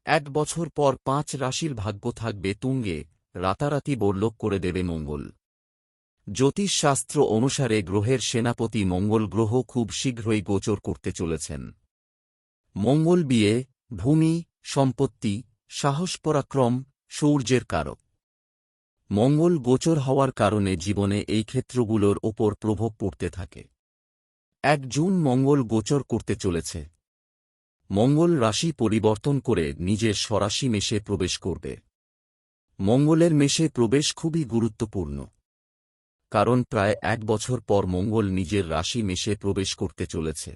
এক বছর পর ৫ রাশির ভাগ্য থাকবে তুঙ্গে, রাতারাতি বড়লোক করে দেবে মঙ্গল। জ্যোতিষশাস্ত্র অনুসারে গ্রহের সেনাপতি মঙ্গল গ্রহ খুব শীঘ্রই গোচর করতে চলেছেন। মঙ্গল বিয়ে, ভূমি, সম্পত্তি, সাহস পরাক্রম, শৌর্যের কারক। মঙ্গল গোচর হওয়ার কারণে জীবনে এই ক্ষেত্রগুলোর ওপর প্রভাব পড়তে থাকে। ১ জুন মঙ্গল গোচর করতে চলেছে। মঙ্গল রাশি পরিবর্তন করে নিজের স্বরাশি মেষে প্রবেশ করবে। মঙ্গলের মেষে প্রবেশ খুবই গুরুত্বপূর্ণ, কারণ প্রায় ১ বছর পর মঙ্গল নিজের রাশি মেষে প্রবেশ করতে চলেছে।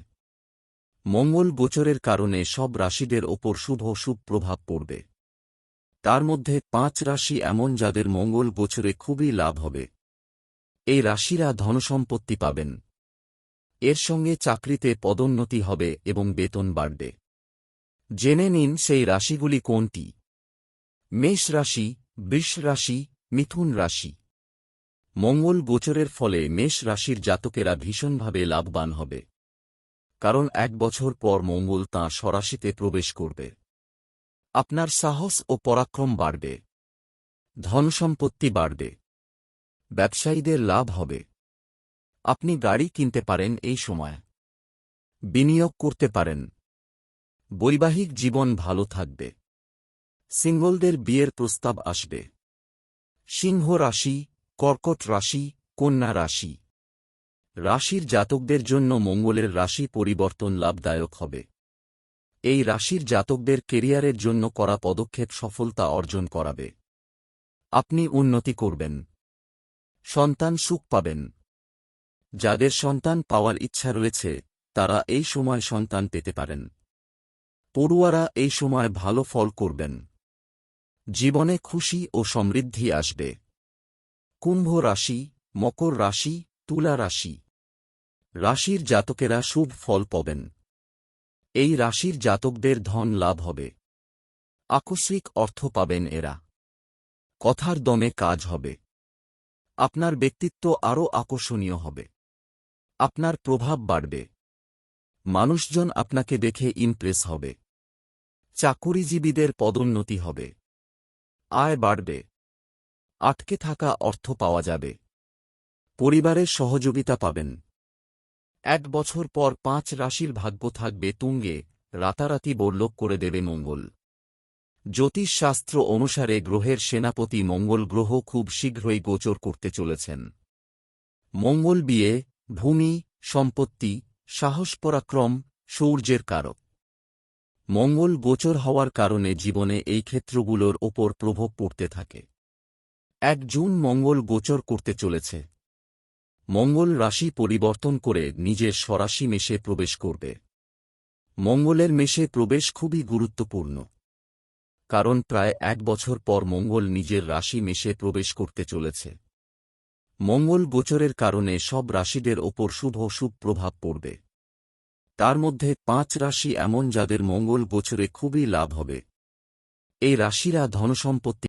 মঙ্গল গোচরের কারণে সব রাশিদের ওপর শুভ প্রভাব পড়বে। তার মধ্যে ৫ রাশি এমন যাদের মঙ্গল গোচরে খুবই লাভ হবে। এই রাশিরা ধনসম্পত্তি পাবেন। এর সঙ্গে চাকরিতে পদোন্নতি হবে এবং বেতন বাড়বে। জেনে নিন সেই রাশিগুলি কোনটি। মেষ রাশি, বৃষ রাশি, মিথুন রাশি। মঙ্গল গোচরের ফলে মেষ রাশির জাতকেরা ভীষণভাবে লাভবান হবে, কারণ ১ বছর পর মঙ্গল তাঁর স্বরাশিতে প্রবেশ করবে। আপনার সাহস ও পরাক্রম বাড়বে, ধনসম্পত্তি বাড়বে, ব্যবসায়ীদের লাভ হবে। আপনি গাড়ি কিনতে পারেন এই সময়, বিনিয়োগ করতে পারেন। বৈবাহিক জীবন ভালো থাকবে। সিঙ্গলদের বিয়ের প্রস্তাব আসবে। সিংহ রাশি, কর্কট রাশি, কন্যা রাশি। রাশির জাতকদের জন্য মঙ্গলের রাশি পরিবর্তন লাভদায়ক হবে। এই রাশির জাতকদের কেরিয়ারের জন্য করা পদক্ষেপ সফলতা অর্জন করাবে। আপনি উন্নতি করবেন। সন্তান সুখ পাবেন। যাদের সন্তান পাওয়ার ইচ্ছা রয়েছে তারা এই সময় সন্তান পেতে পারেন। পড়ুয়ারা এই সময় ভালো ফল করবেন। জীবনে খুশি ও সমৃদ্ধি আসবে। কুম্ভ রাশি, মকর রাশি, তুলা রাশি। রাশির জাতকেরা শুভ ফল পাবেন। এই রাশির জাতকদের ধন লাভ হবে। আকস্মিক অর্থ পাবেন এরা। কথার দমে কাজ হবে। আপনার ব্যক্তিত্ব আরও আকর্ষণীয় হবে। আপনার প্রভাব বাড়বে। মানুষজন আপনাকে দেখে ইমপ্রেস হবে। চাকুরিজীবীদের পদোন্নতি হবে। আয় বাড়বে। আটকে থাকা অর্থ পাওয়া যাবে। পরিবারের সহযোগিতা পাবেন। ১ বছর পর ৫ রাশির ভাগ্য থাকবে তুঙ্গে, রাতারাতি বড়লোক করে দেবে মঙ্গল। জ্যোতিষশাস্ত্র অনুসারে গ্রহের সেনাপতি মঙ্গল গ্রহ খুব শীঘ্রই গোচর করতে চলেছেন। মঙ্গল বিয়ে, ভূমি, সম্পত্তি, সাহস পরাক্রম, শৌর্যের কারক। মঙ্গল গোচর হওয়ার কারণে জীবনে এই ক্ষেত্রগুলোর ওপর প্রভাব পড়তে থাকে। ১ জুন মঙ্গল গোচর করতে চলেছে। মঙ্গল রাশি পরিবর্তন করে নিজের স্বরাশি মেষে প্রবেশ করবে। মঙ্গলের মেষে প্রবেশ খুবই গুরুত্বপূর্ণ, কারণ প্রায় ১ বছর পর মঙ্গল নিজের রাশি মেষে প্রবেশ করতে চলেছে। মঙ্গল গোচরের কারণে সব রাশিদের ওপর শুভ প্রভাব পড়বে। তার মধ্যে ৫ রাশি এমন যাদের মঙ্গল গোচরে খুবই লাভ হবে। এই রাশিরা ধনসম্পত্তি